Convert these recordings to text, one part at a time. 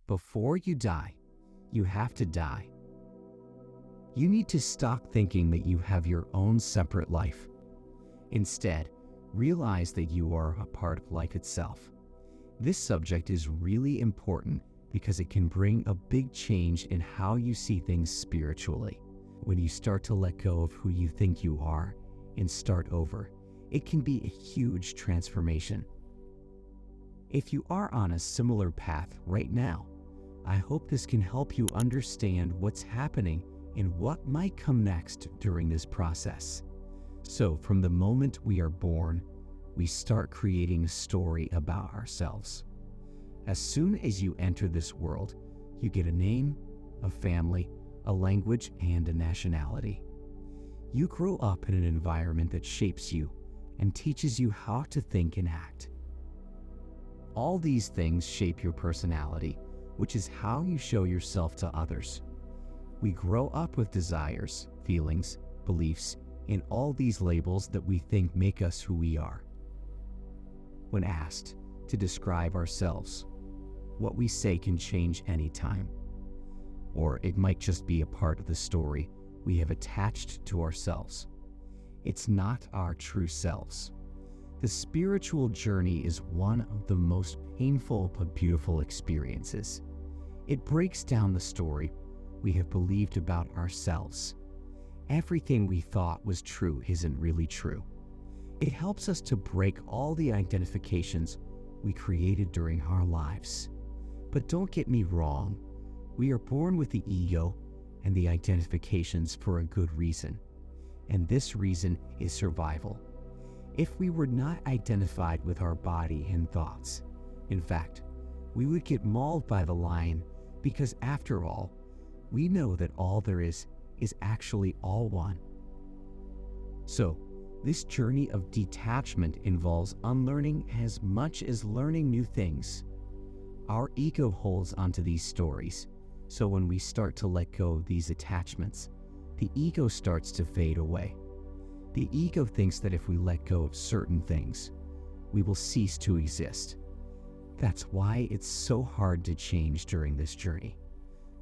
Before you die, you have to die. You need to stop thinking that you have your own separate life. Instead, realize that you are a part of life itself. This subject is really important because it can bring a big change in how you see things spiritually. When you start to let go of who you think you are and start over, it can be a huge transformation. If you are on a similar path right now, I hope this can help you understand what's happening and what might come next during this process. So, from the moment we are born, we start creating a story about ourselves. As soon as you enter this world, you get a name, a family, a language, and a nationality. You grow up in an environment that shapes you and teaches you how to think and act. All these things shape your personality, which is how you show yourself to others. We grow up with desires, feelings, beliefs, and all these labels that we think make us who we are. When asked to describe ourselves, what we say can change anytime. Or it might just be a part of the story we have attached to ourselves. It's not our true selves. The spiritual journey is one of the most painful but beautiful experiences. It breaks down the story we have believed about ourselves. Everything we thought was true isn't really true. It helps us to break all the identifications we created during our lives. But don't get me wrong, we are born with the ego and the identifications for a good reason. And this reason is survival. If we were not identified with our body and thoughts, in fact, we would get mauled by the lion because after all, we know that all there is actually all one. So, this journey of detachment involves unlearning as much as learning new things. Our ego holds onto these stories, so when we start to let go of these attachments, the ego starts to fade away. The ego thinks that if we let go of certain things, we will cease to exist. That's why it's so hard to change during this journey.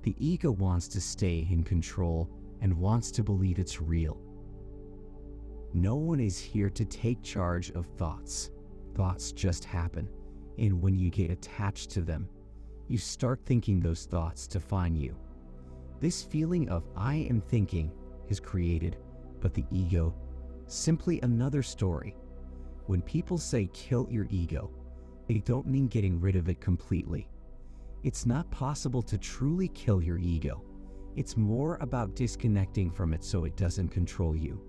The ego wants to stay in control and wants to believe it's real. No one is here to take charge of thoughts. Thoughts just happen, and when you get attached to them, you start thinking those thoughts define you. This feeling of I am thinking is created, but the ego, simply another story. When people say kill your ego, they don't mean getting rid of it completely. It's not possible to truly kill your ego. It's more about disconnecting from it so it doesn't control you.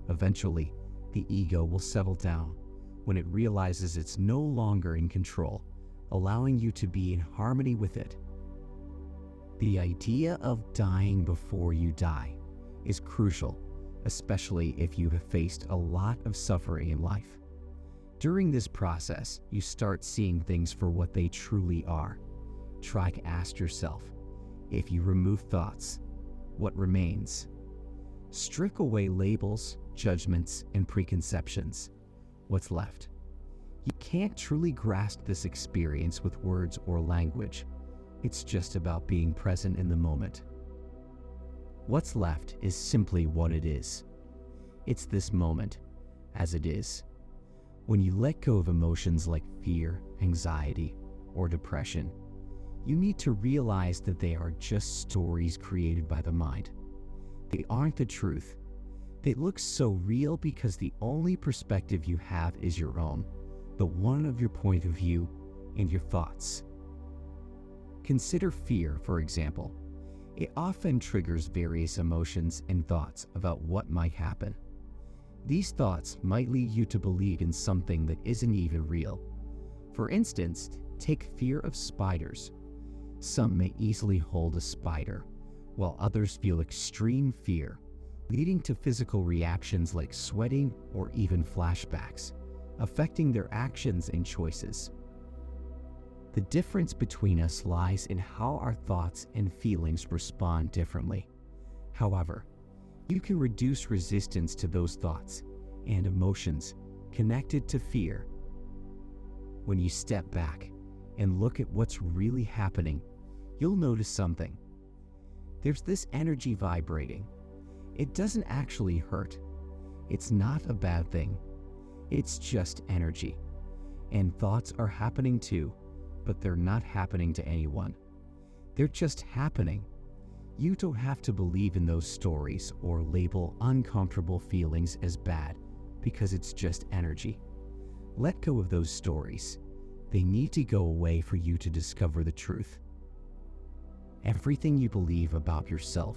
Eventually, the ego will settle down when it realizes it's no longer in control, allowing you to be in harmony with it. The idea of dying before you die is crucial, especially if you have faced a lot of suffering in life. During this process, you start seeing things for what they truly are. Try to ask yourself, if you remove thoughts, what remains? Strip away labels, judgments, and preconceptions. What's left? You can't truly grasp this experience with words or language. It's just about being present in the moment. What's left is simply what it is. It's this moment, as it is. When you let go of emotions like fear, anxiety, or depression, you need to realize that they are just stories created by the mind. They aren't the truth. They look so real because the only perspective you have is your own, the one of your point of view and your thoughts. Consider fear, for example. It often triggers various emotions and thoughts about what might happen. These thoughts might lead you to believe in something that isn't even real. For instance, take fear of spiders. Some may easily hold a spider, while others feel extreme fear, leading to physical reactions like sweating or even flashbacks, affecting their actions and choices. The difference between us lies in how our thoughts and feelings respond differently. However, you can reduce resistance to those thoughts and emotions connected to fear. When you step back and look at what's really happening, you'll notice something. There's this energy vibrating. It doesn't actually hurt. It's not a bad thing. It's just energy. And thoughts are happening too, but they're not happening to anyone. They're just happening. You don't have to believe in those stories or label uncomfortable feelings as bad because it's just energy. Let go of those stories. They need to go away for you to discover the truth. Everything you believe about yourself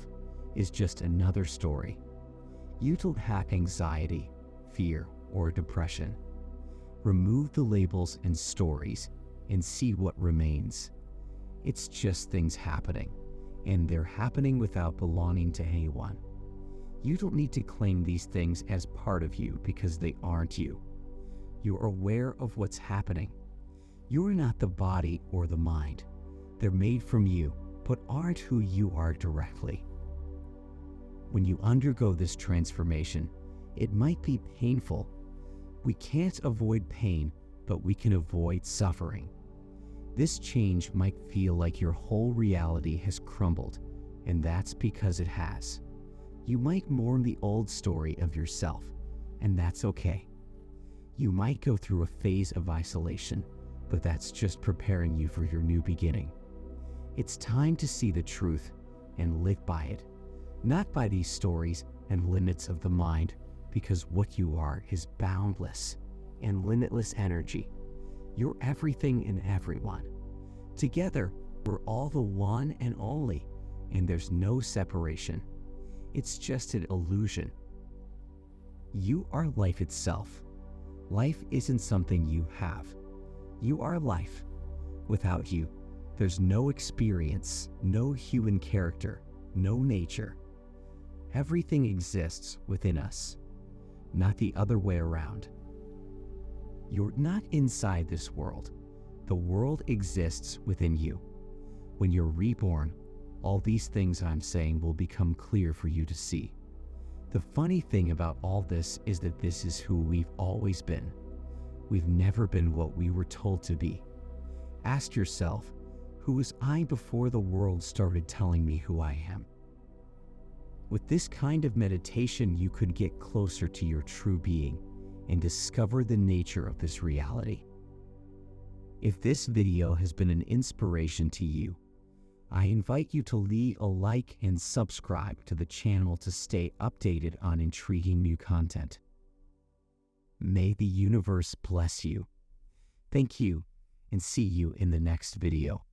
is just another story. You don't have anxiety, fear, or depression. Remove the labels and stories and see what remains. It's just things happening, and they're happening without belonging to anyone. You don't need to claim these things as part of you because they aren't you. You're aware of what's happening. You're not the body or the mind. They're made from you, but aren't who you are directly. When you undergo this transformation, it might be painful. We can't avoid pain, but we can avoid suffering. This change might feel like your whole reality has crumbled, and that's because it has. You might mourn the old story of yourself, and that's okay. You might go through a phase of isolation, but that's just preparing you for your new beginning. It's time to see the truth and live by it, not by these stories and limits of the mind, because what you are is boundless and limitless energy. You're everything and everyone. Together, we're all the one and only, and there's no separation. It's just an illusion. You are life itself. Life isn't something you have. You are life. Without you, there's no experience, no human character, no nature. Everything exists within us, not the other way around. You're not inside this world. The world exists within you. When you're reborn, all these things I'm saying will become clear for you to see. The funny thing about all this is that this is who we've always been. We've never been what we were told to be. Ask yourself, who was I before the world started telling me who I am? With this kind of meditation, you could get closer to your true being and discover the nature of this reality. If this video has been an inspiration to you, I invite you to leave a like and subscribe to the channel to stay updated on intriguing new content. May the universe bless you. Thank you, and see you in the next video.